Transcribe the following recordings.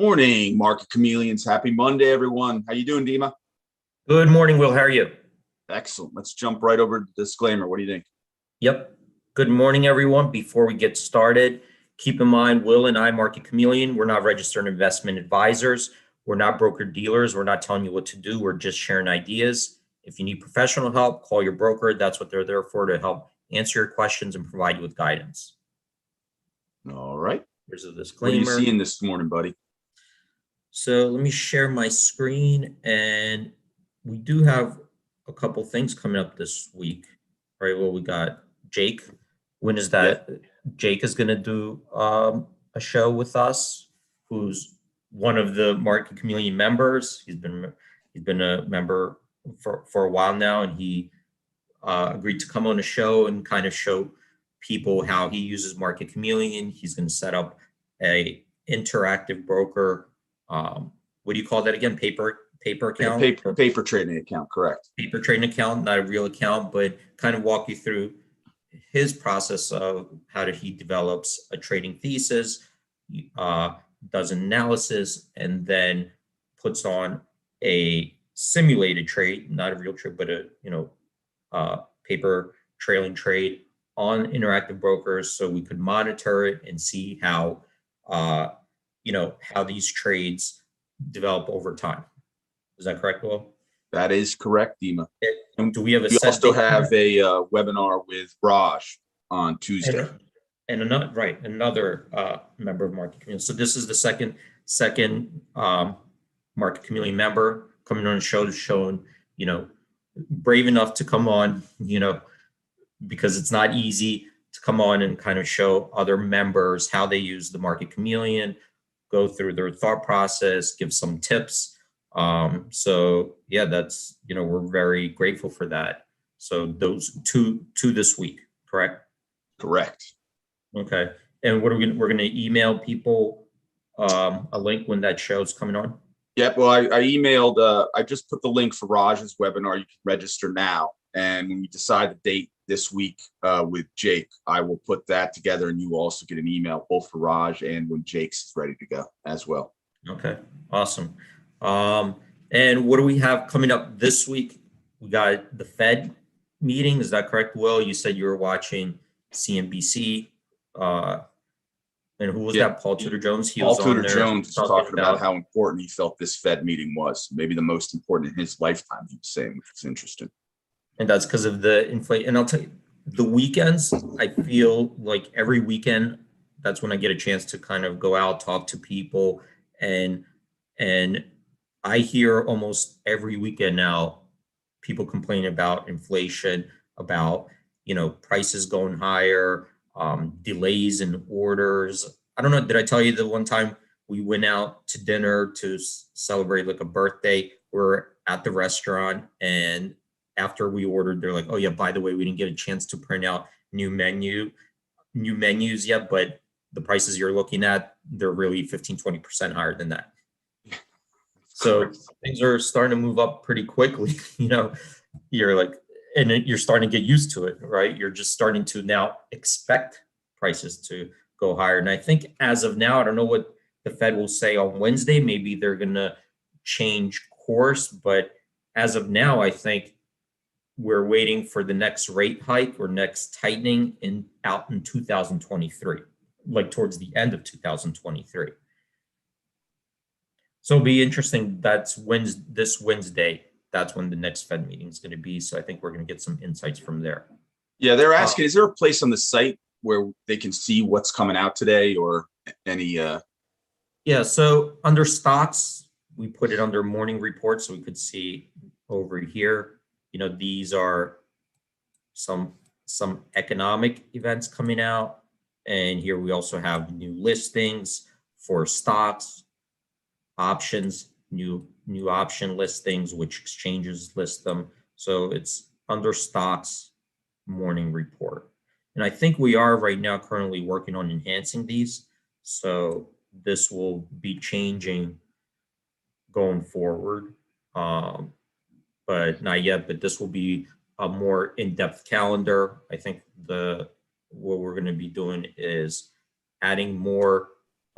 Morning, Market Chameleons. Happy Monday, everyone. How you doing, Dima? Good morning, Will. How are you? Excellent. Let's jump right over to the disclaimer. What do you think? Yep. Good morning, everyone. Before we get started, keep in mind, Will and I, Market Chameleon, we're not registered investment advisors. We're not broker dealers. We're not telling you what to do. We're just sharing ideas. If you need professional help, call your broker. That's what they're there for, to help answer your questions and provide you with guidance. All right. Here's a What are disclaimer. you seeing this morning, buddy? So let me share my screen, and we do have a couple things coming up this week. All right, well, we got Jake. When is that? Yeah. Jake is going to do a show with us, who's one of the Market Chameleon members. He's been a member for a while now, and he agreed to come on the show and kind of show people how he uses Market Chameleon. He's going to set up a interactive broker. What do you call that again? Paper account? Paper trading account, correct. Paper trading account, not a real account, but kind of walk you through his process of how he develops a trading thesis, does an analysis, and then puts on a simulated trade, not a real trade, but a paper trailing trade on interactive brokers, so we could monitor it and see how how these trades develop over time. Is that correct, Will? That is correct, Dima. And do we have a? We also have a webinar with Raj on Tuesday. And another member of Market Chameleon. So this is the second Market Chameleon member coming on the show, showing brave enough to come on, because it's not easy to come on and kind of show other members how they use the Market Chameleon, go through their thought process, give some tips. So yeah, that's, we're very grateful for that. So those two this week, correct? Correct. Okay. And what are we're going to email people a link when that show's coming on? Yep. Well, I emailed, I just put the link for Raj's webinar. You can register now. And when we decide the date this week with Jake, I will put that together, and you will also get an email both for Raj and when Jake's is ready to go as well. Okay, awesome. And what do we have coming up this week? We got the Fed meeting. Is that correct, Will? You said you were watching CNBC. And who was that? Paul Tudor Jones. Paul Tudor Jones was talking about how important he felt this Fed meeting was, maybe the most important in his lifetime, he was saying, which was interesting. And that's because of the inflation. And I'll tell you, the weekends, I feel like every weekend, that's when I get a chance to kind of go out, talk to people. And I hear almost every weekend now, people complain about inflation, about, prices going higher, delays in orders. I don't know. Did I tell you the one time we went out to dinner to celebrate like a birthday? We're at the restaurant, and after we ordered, they're like, oh yeah, by the way, we didn't get a chance to print out new menus yet, but the prices you're looking at, they're really 15-20% higher than that. So things are starting to move up pretty quickly. You're like, and you're starting to get used to it, right? You're just starting to now expect prices to go higher. And I think as of now, I don't know what the Fed will say on Wednesday. Maybe they're going to change course, but as of now, I think we're waiting for the next rate hike or next tightening out in 2023, like towards the end of 2023. So it'll be interesting. That's this Wednesday. That's when the next Fed meeting is going to be. So I think we're going to get some insights from there. Yeah, they're asking, is there a place on the site where they can see what's coming out today or any? Yeah, so under stocks, we put it under morning report so we could see over here. These are some economic events coming out. And here we also have new listings for stocks, options, new option listings, which exchanges list them. So it's under stocks morning report. And I think we are right now currently working on enhancing these. So this will be changing going forward. But not yet, but this will be a more in-depth calendar. I think what we're going to be doing is adding more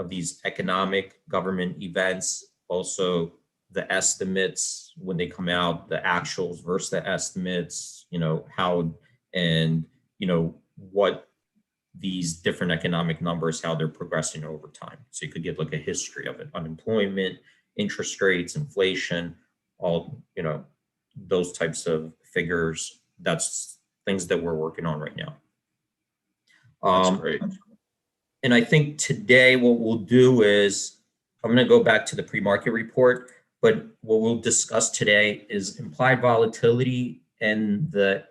of these economic government events, also the estimates when they come out, the actuals versus the estimates, how, and, what these different economic numbers, how they're progressing over time. So you could get like a history of it, unemployment, interest rates, inflation, all, those types of figures. That's things that we're working on right now. That's great. And I think today what we'll do is, I'm going to go back to the pre-market report, but what we'll discuss today is implied volatility and the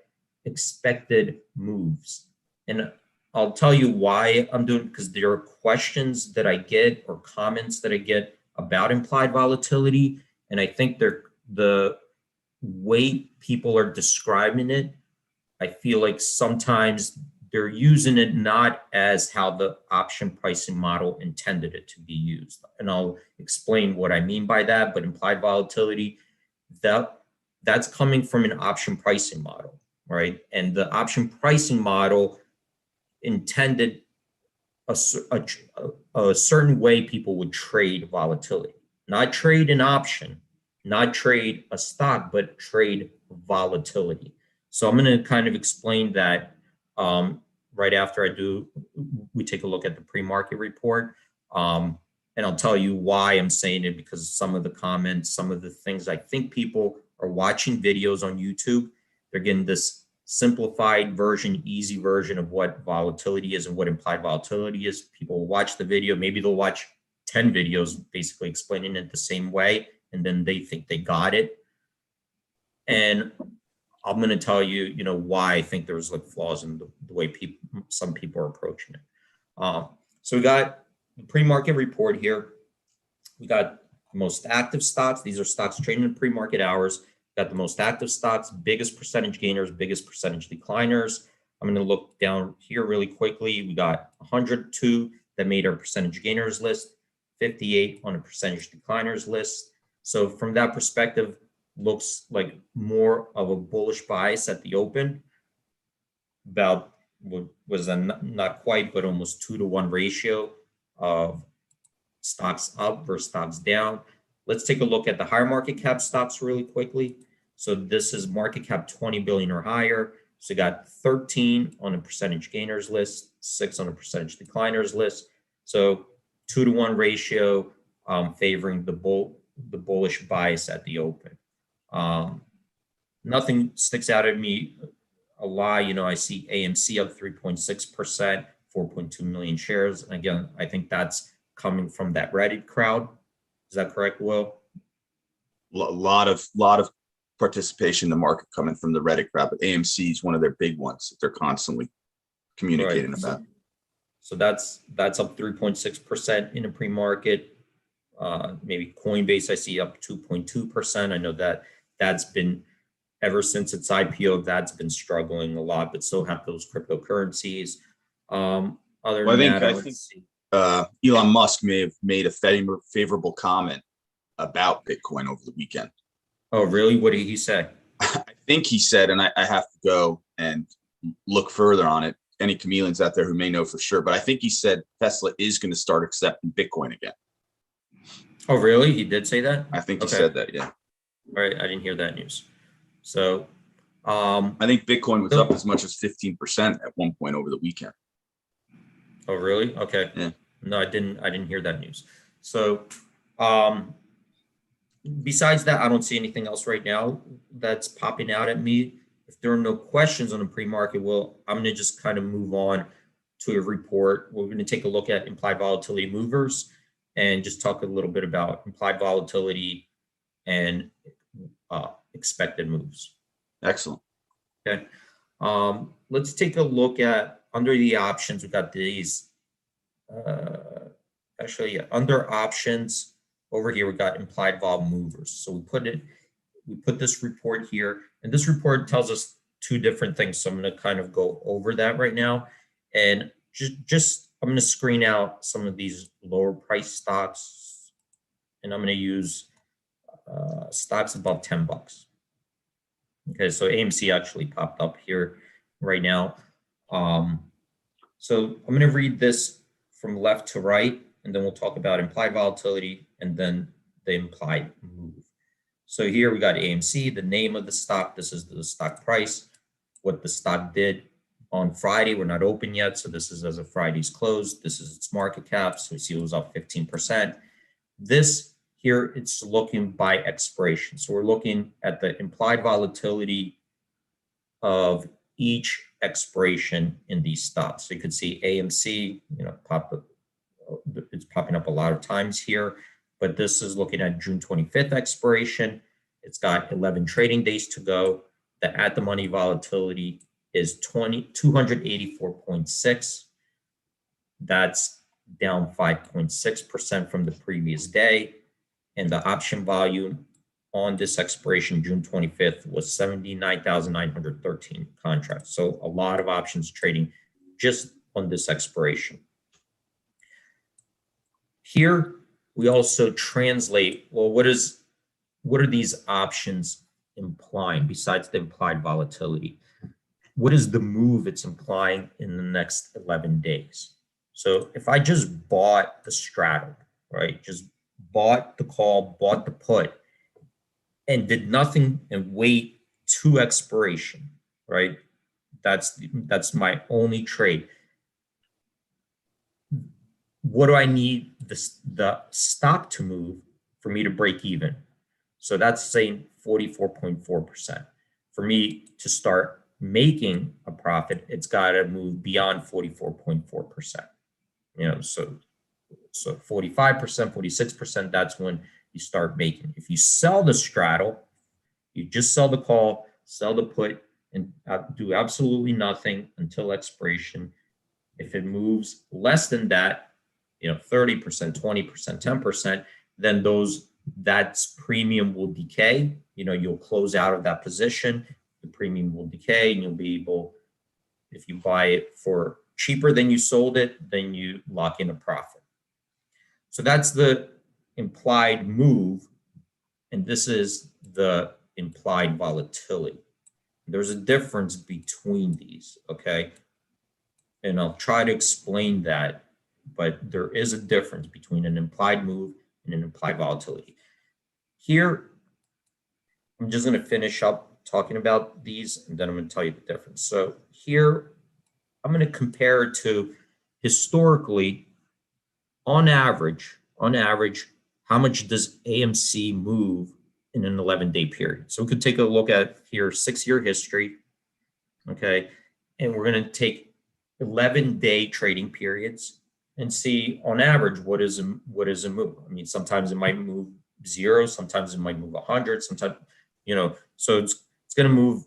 expected moves. And I'll tell you why I'm doing, because there are questions that I get or comments that I get about implied volatility. And I think the way people are describing it, I feel like sometimes they're using it not as how the option pricing model intended it to be used. And I'll explain what I mean by that. But implied volatility, that's coming from an option pricing model, right? And the option pricing model intended a certain way people would trade volatility, not trade an option, not trade a stock, but trade volatility. So I'm going to kind of explain that right after we take a look at the pre-market report. And I'll tell you why I'm saying it, because some of the comments, some of the things, I think people are watching videos on YouTube, they're getting this simplified version, easy version of what volatility is and what implied volatility is. People will watch the video, maybe they'll watch 10 videos basically explaining it the same way, and then they think they got it. And I'm going to tell you, why I think there's like flaws in the way some people are approaching it. So we got the pre-market report here. We got the most active stocks. These are stocks trading in pre-market hours. Got the most active stocks, biggest percentage gainers, biggest percentage decliners. I'm going to look down here really quickly. We got 102 that made our percentage gainers list, 58 on a percentage decliners list. So from that perspective, looks like more of a bullish bias at the open. About what was not quite, but almost 2-to-1 ratio of stocks up versus stocks down. Let's take a look at the higher market cap stocks really quickly. So this is market cap 20 billion or higher. So you got 13 on a percentage gainers list, 6 on a percentage decliners list. So 2-to-1 ratio favoring the bullish bias at the open. Nothing sticks out at me a lot. I see AMC up 3.6%, 4.2 million shares. And again, I think that's coming from that Reddit crowd. Is that correct, Will? A lot of participation in the market coming from the Reddit crowd, but AMC is one of their big ones that they're constantly communicating about. So that's up 3.6% in a pre-market. Maybe Coinbase, I see up 2.2%. I know that's been, ever since its IPO, that's been struggling a lot, but still have those cryptocurrencies. I think Elon Musk may have made a favorable comment about Bitcoin over the weekend. Oh, really? What did he say? I think he said, and I have to go and look further on it. Any chameleons out there who may know for sure, but I think he said Tesla is going to start accepting Bitcoin again. Oh, really? He did say that? I think he said that, yeah. All right, I didn't hear that news. So I think Bitcoin was up as much as 15% at one point over the weekend. Oh, really? Okay. Yeah. No, I didn't hear that news. So besides that, I don't see anything else right now that's popping out at me. If there are no questions on the pre-market, well, I'm going to just kind of move on to a report. We're going to take a look at implied volatility movers and just talk a little bit about implied volatility and expected moves. Excellent. Okay. Let's take a look at under the options. We've got these. Under options over here, we got implied vol movers. So we put this report here, and this report tells us two different things. So I'm going to kind of go over that right now, and just I'm going to screen out some of these lower price stocks, and I'm going to use stocks above $10. Okay, so AMC actually popped up here right now. So I'm going to read this from left to right. and then we'll talk about implied volatility and then the implied move. So here we got AMC, the name of the stock. This is the stock price, what the stock did on Friday. We're not open yet, so this is as of Friday's close. This is its market cap. So we see it was up 15%. This here, it's looking by expiration. So we're looking at the implied volatility of each expiration in these stocks. So you can see AMC, it's popping up a lot of times here, but this is looking at June 25th expiration. It's got 11 trading days to go. The at the money volatility is 284.6. That's down 5.6% from the previous day. And the option volume on this expiration, June 25th, was 79,913 contracts. So a lot of options trading just on this expiration. Here, we also translate, well, what are these options implying besides the implied volatility? What is the move it's implying in the next 11 days? So if I just bought the straddle, right, just bought the call, bought the put, and did nothing and wait to expiration, right? That's my only trade. What do I need the stock to move for me to break even? So that's saying 44.4%. For me to start making a profit, it's got to move beyond 44.4%. So 45%, 46%, that's when you start making. If you sell the straddle, you just sell the call, sell the put, and do absolutely nothing until expiration. If it moves less than that, 30%, 20%, 10%, then that premium will decay. You'll close out of that position, the premium will decay, and you'll be able, if you buy it for cheaper than you sold it, then you lock in a profit. So that's the implied move, and this is the implied volatility. There's a difference between these, okay? And I'll try to explain that, but there is a difference between an implied move and an implied volatility. Here, I'm just going to finish up talking about these, and then I'm going to tell you the difference. So here, I'm going to compare it to historically, on average, how much does AMC move in an 11-day period? So we could take a look at here 6-year history, okay? And we're going to take 11-day trading periods and see on average what is a move. I mean, sometimes it might move 0, sometimes it might move 100, sometimes, so it's going to move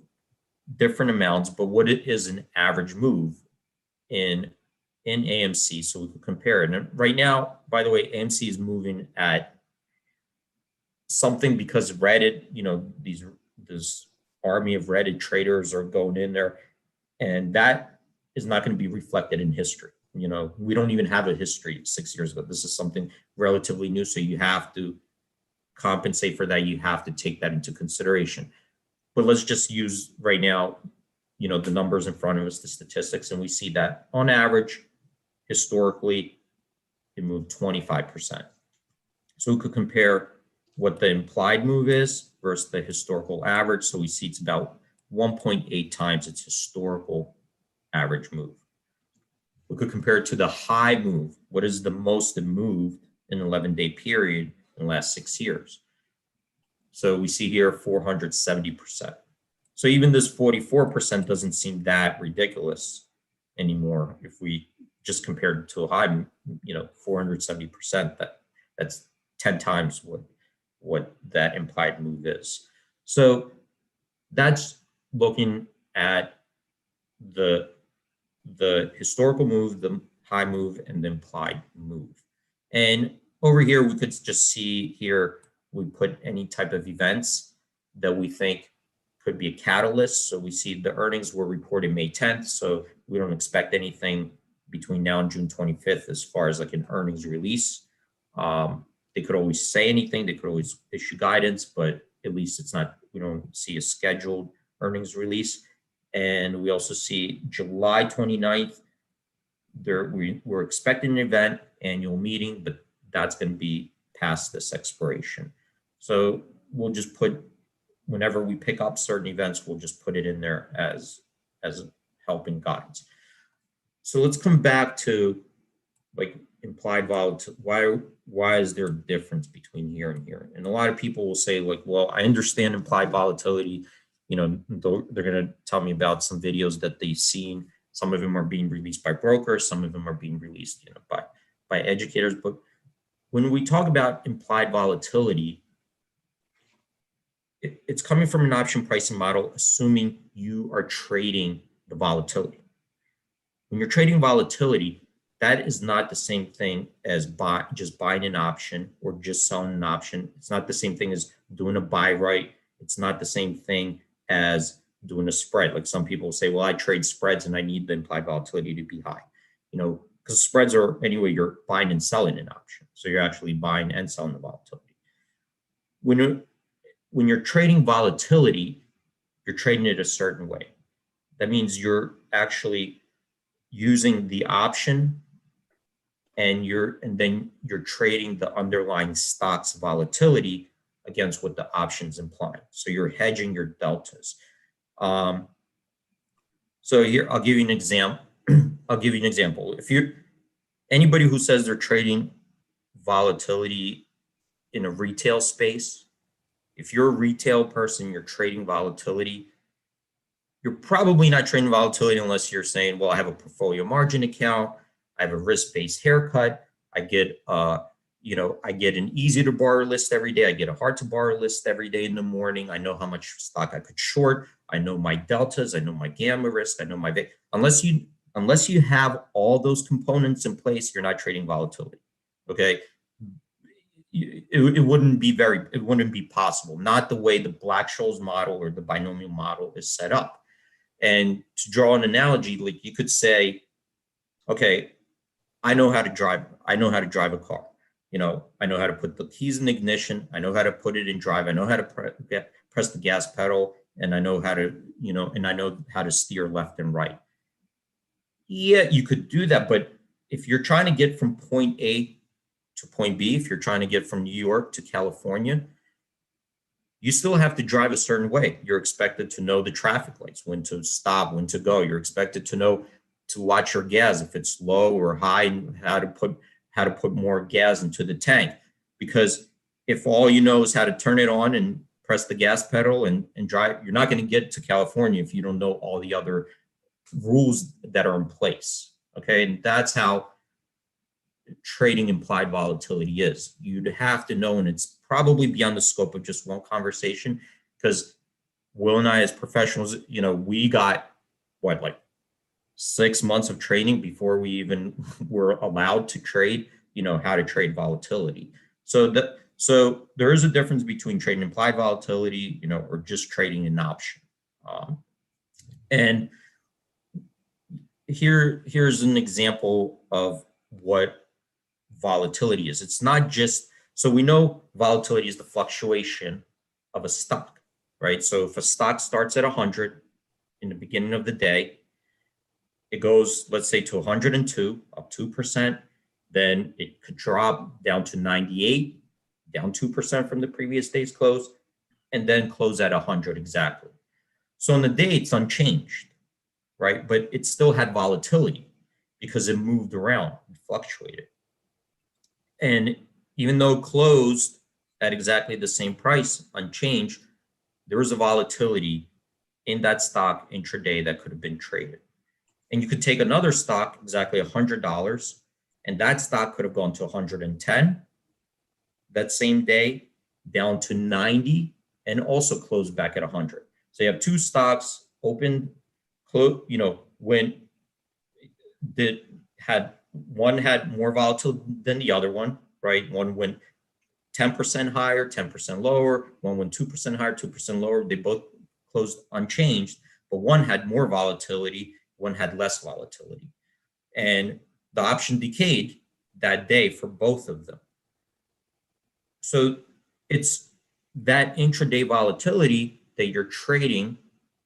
different amounts, but what it is an average move in AMC, so we can compare it. And right now, by the way, AMC is moving at something because Reddit, this army of Reddit traders are going in there, and that is not going to be reflected in history. We don't even have a history 6 years ago. This is something relatively new, so you have to compensate for that. You have to take that into consideration. But let's just use right now, the numbers in front of us, the statistics, and we see that on average, historically, it moved 25%. So we could compare what the implied move is versus the historical average. So we see it's about 1.8 times its historical average move. We could compare it to the high move. What is the most it moved in an 11-day period in the last 6 years? So we see here 470%. So even this 44% doesn't seem that ridiculous anymore. If we just compared it to a high, 470%, that's 10 times what that implied move is. So that's looking at the historical move, the high move, and the implied move. And over here, we could just see here, we put any type of events that we think could be a catalyst. So we see the earnings were reported May 10th. So we don't expect anything between now and June 25th as far as like an earnings release. They could always say anything. They could always issue guidance, but at least we don't see a scheduled earnings release. And we also see July 29th, we're expecting an event, annual meeting, but that's going to be past this expiration. So we'll just put, whenever we pick up certain events, we'll just put it in there as helping guidance. So let's come back to like implied volatility. Why is there a difference between here and here? And a lot of people will say like, well, I understand implied volatility. You know, they're going to tell me about some videos that they've seen. Some of them are being released by brokers. Some of them are being released, you know, by educators. But when we talk about implied volatility, it's coming from an option pricing model, assuming you are trading the volatility. When you're trading volatility, that is not the same thing as just buying an option or just selling an option. It's not the same thing as doing a buy right. It's not the same thing as doing a spread. Like some people say, well, I trade spreads and I need the implied volatility to be high. You know, because spreads are, anyway, you're buying and selling an option. So you're actually buying and selling the volatility. When you're trading volatility, you're trading it a certain way. That means you're actually using the option and then you're trading the underlying stock's volatility against what the option's implying. So you're hedging your deltas. So here, I'll give you an example. If anybody who says they're trading volatility in a retail space, if you're a retail person, you're trading volatility, you're probably not trading volatility unless you're saying, well, I have a portfolio margin account, I have a risk-based haircut, I get I get an easy to borrow list every day, I get a hard to borrow list every day in the morning, I know how much stock I could short, I know my deltas, I know my gamma risk, I know my unless you have all those components in place, you're not trading volatility. Okay. It wouldn't be possible, not the way the Black-Scholes model or the binomial model is set up. And to draw an analogy, like you could say, okay, I know how to drive a car. You know, I know how to put the keys in the ignition. I know how to put it in drive. I know how to press the gas pedal, and I know how to, and I know how to steer left and right. Yeah, you could do that, but if you're trying to get from point A to point B, if you're trying to get from New York to California, you still have to drive a certain way. You're expected to know the traffic lights, when to stop, when to go. You're expected to know to watch your gas, if it's low or high, and how to put more gas into the tank. Because if all you know is how to turn it on and press the gas pedal and drive, you're not going to get to California if you don't know all the other rules that are in place. Okay, and that's how trading implied volatility is. You'd have to know, and it's probably beyond the scope of just one conversation, because Will and I, as professionals, we got like 6 months of training before we even were allowed to trade, how to trade volatility. So there is a difference between trading implied volatility, or just trading an option. And here's an example of what volatility is. It's not just, so we know volatility is the fluctuation of a stock, right? So if a stock starts at 100 in the beginning of the day, it goes, let's say, to 102, up 2%, then it could drop down to 98, down 2% from the previous day's close, and then close at 100 exactly. So on the day, it's unchanged, right? But it still had volatility because it moved around, it fluctuated. And even though it closed at exactly the same price, unchanged, there was a volatility in that stock intraday that could have been traded. And you could take another stock, exactly $100, and that stock could have gone to 110 that same day, down to 90, and also closed back at 100. So you have two stocks open, one had more volatility than the other one, right? One went 10% higher, 10% lower. One went 2% higher, 2% lower. They both closed unchanged, but one had more volatility, one had less volatility. And the option decayed that day for both of them. So it's that intraday volatility that you're trading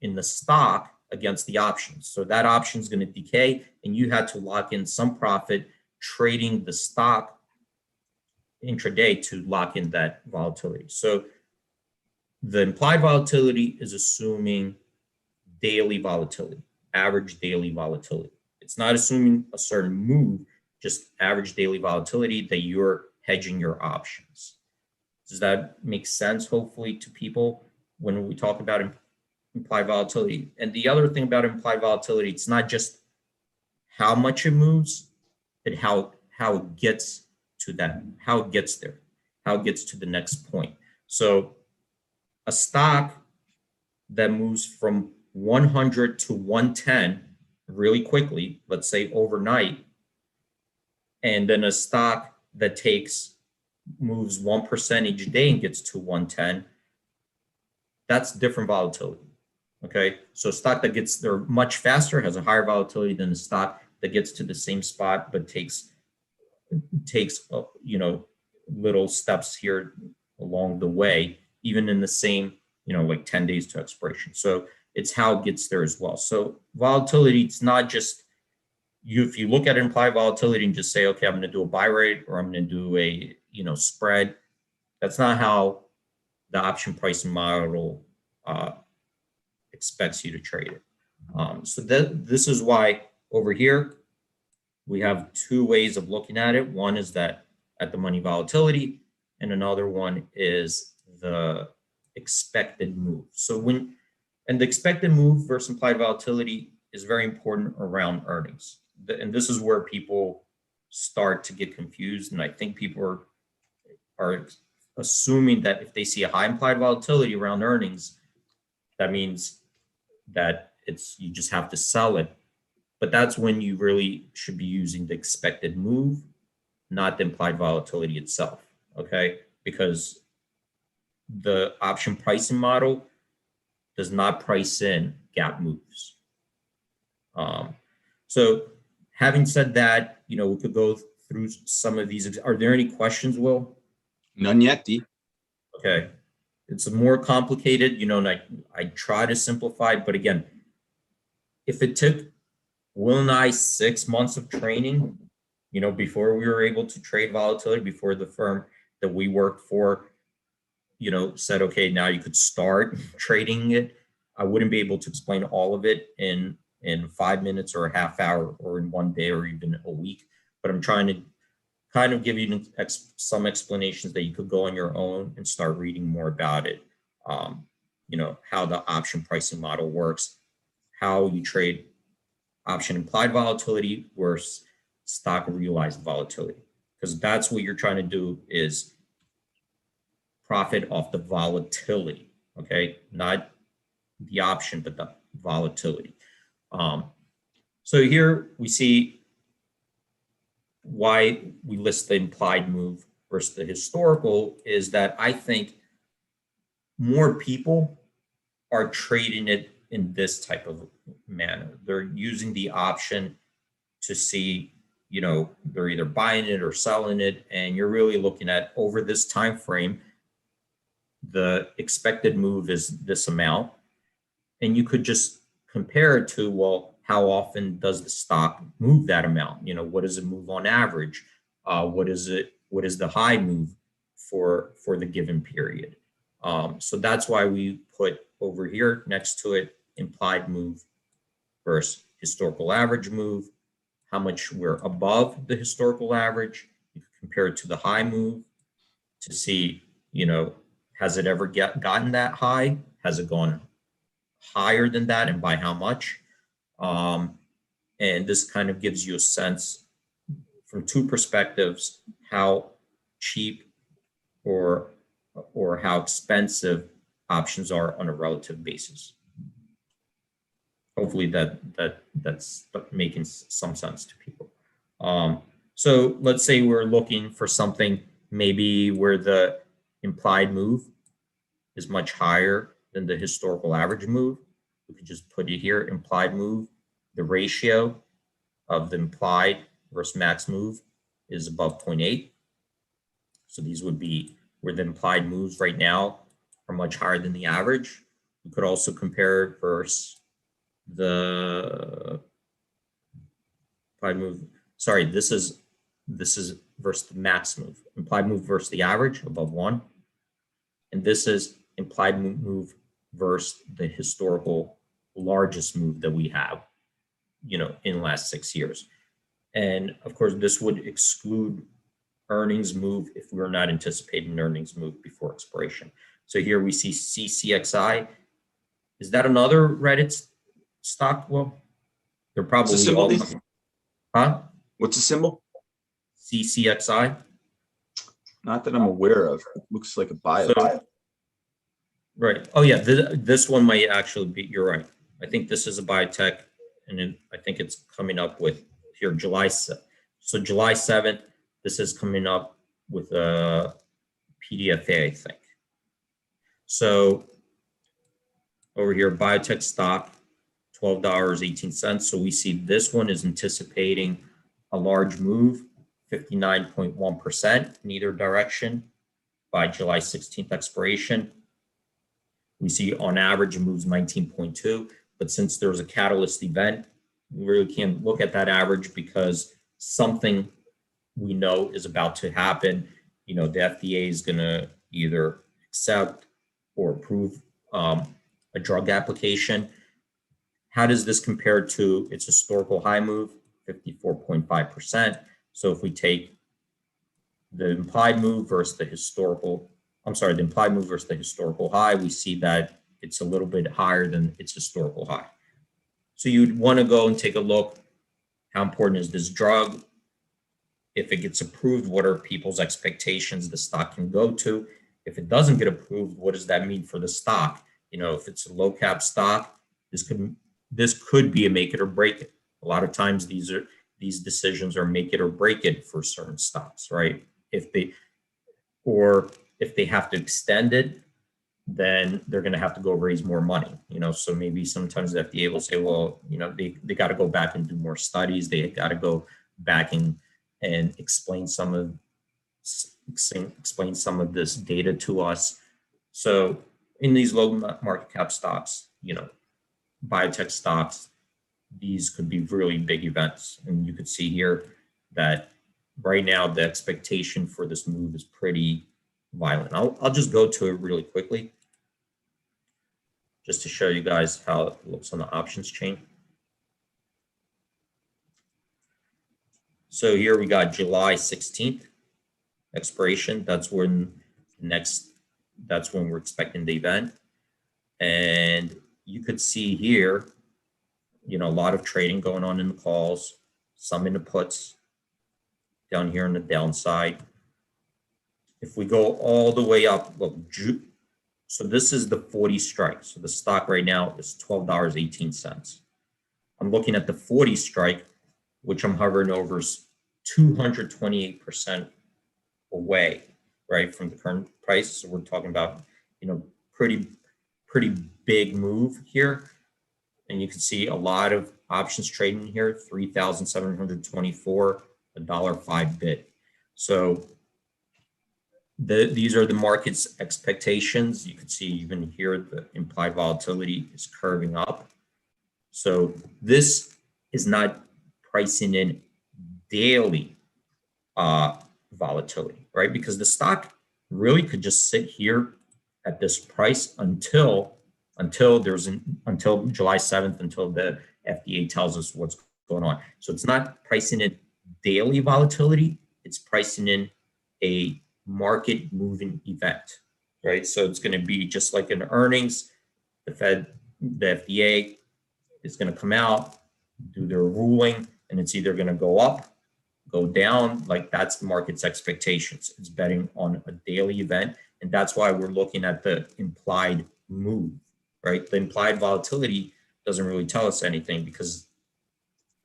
in the stock against the options. So that option is going to decay, and you had to lock in some profit trading the stock intraday to lock in that volatility. So the implied volatility is assuming daily volatility, average daily volatility. It's not assuming a certain move, just average daily volatility that you're hedging your options. Does that make sense, hopefully, to people when we talk about implied volatility? And the other thing about implied volatility, it's not just how much it moves, but how it gets to that, how it gets there, how it gets to the next point. So a stock that moves from 100 to 110 really quickly, let's say overnight, and then a stock that moves 1% each day and gets to 110, that's different volatility. Okay, so a stock that gets there much faster has a higher volatility than a stock that gets to the same spot but takes little steps here along the way, even in the same like 10 days to expiration. So it's how it gets there as well. So volatility, it's not just if you look at implied volatility and just say, okay, I'm going to do a buy rate or I'm going to do a spread. That's not how the option pricing model expects you to trade it. So this is why over here we have two ways of looking at it. One is that at the money volatility, and another one is the expected move. So the expected move versus implied volatility is very important around earnings. And this is where people start to get confused. And I think people are assuming that if they see a high implied volatility around earnings, that means that you just have to sell it. But that's when you really should be using the expected move, not the implied volatility itself, okay? Because the option pricing model does not price in gap moves. So having said that, we could go through some of these. Are there any questions, Will? None yet, D. Okay. It's more complicated, and I try to simplify, but again, if it took Will and I 6 months of training, before we were able to trade volatility, before the firm that we worked for, said, okay, now you could start trading it, I wouldn't be able to explain all of it in 5 minutes or a half hour or in 1 day or even a week. But I'm trying to kind of give you some explanations that you could go on your own and start reading more about it. How the option pricing model works, how you trade option implied volatility versus stock realized volatility, because that's what you're trying to do is profit off the volatility, okay? Not the option, but the volatility. So here we see why we list the implied move versus the historical is that I think more people are trading it in this type of manner. They're using the option to see, they're either buying it or selling it, and you're really looking at over this time frame, the expected move is this amount, and you could just compare it to, well, how often does the stock move that amount? What does it move on average? What is the high move for the given period? So that's why we put over here next to it implied move versus historical average move, how much we're above the historical average. You can compare it to the high move to see, has it ever gotten that high? Has it gone higher than that, and by how much? And this kind of gives you a sense from two perspectives, how cheap or how expensive options are on a relative basis. Hopefully that's making some sense to people. So let's say we're looking for something maybe where the implied move is much higher than the historical average move. We could just put it here, implied move. The ratio of the implied versus max move is above 0.8. So these would be where the implied moves right now are much higher than the average. We could also compare it versus the implied move. Sorry, this is versus the max move. Implied move versus the average above 1. And this is implied move versus the historical largest move that we have, in the last 6 years. And of course, this would exclude earnings move if we were not anticipating an earnings move before expiration. So here we see CCXI. Is that another Reddit stock? Well, they're What's the probably symbol, all. D? Huh? What's the symbol? CCXI. Not that I'm aware of. It looks like a bio. Right. Oh yeah, this one might actually be. You're right. I think this is a biotech, and then I think it's coming up with here July 7th. So July 7th, this is coming up with a PDFA, I think. So over here, biotech stock, $12.18. So we see this one is anticipating a large move, 59.1% in either direction by July 16th expiration. We see on average it moves 19.2, but since there's a catalyst event, we really can't look at that average because something we know is about to happen. The FDA is going to either accept or approve a drug application. How does this compare to its historical high move, 54.5%? So if we take the implied move versus the historical, the implied move versus the historical high, we see that it's a little bit higher than its historical high. So you'd want to go and take a look. How important is this drug? If it gets approved, what are people's expectations the stock can go to? If it doesn't get approved, what does that mean for the stock? If it's a low cap stock, this could be a make it or break it. A lot of times these decisions are make it or break it for certain stocks, right? If they have to extend it, then they're going to have to go raise more money. So maybe sometimes the FDA will say, well, they got to go back and do more studies. They got to go back and explain some of this data to us. So in these low market cap stocks, biotech stocks, these could be really big events. And you could see here that right now the expectation for this move is pretty violent. I'll just go to it really quickly just to show you guys how it looks on the options chain. So here we got July 16th expiration. That's when we're expecting the event. And you could see here, a lot of trading going on in the calls, some in the puts down here on the downside. If we go all the way up, look, so this is the 40 strike. So the stock right now is $12.18. I'm looking at the 40 strike, which I'm hovering over, is 228% away, right, from the current price. So we're talking about, pretty big move here. And you can see a lot of options trading here, 3,724, $1.05 bid. So these are the market's expectations. You can see even here the implied volatility is curving up. So this is not pricing in daily volatility, right? Because the stock really could just sit here at this price until July 7th, until the FDA tells us what's going on. So it's not pricing in daily volatility, it's pricing in a market moving event, right? So it's going to be just like in earnings, the FDA is going to come out, do their ruling, and it's either going to go up, go down. Like that's the market's expectations. It's betting on a daily event. And that's why we're looking at the implied move, right? The implied volatility doesn't really tell us anything because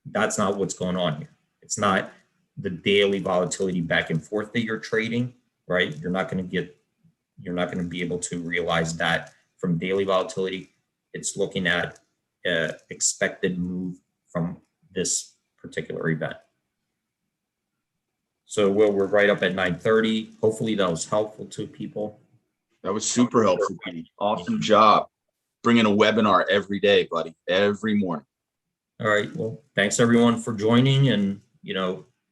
that's not what's going on here. It's not the daily volatility back and forth that you're trading, right? You're not going to be able to realize that from daily volatility. It's looking at expected move from this particular event. So we're right up at 9:30. Hopefully that was helpful to people. That was super helpful, Pete. Awesome job. bringing a webinar every day, buddy, every morning. All right. Well, thanks everyone for joining, and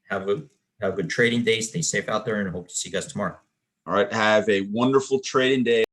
have a good trading day. Stay safe out there, and hope to see you guys tomorrow. All right. Have a wonderful trading day.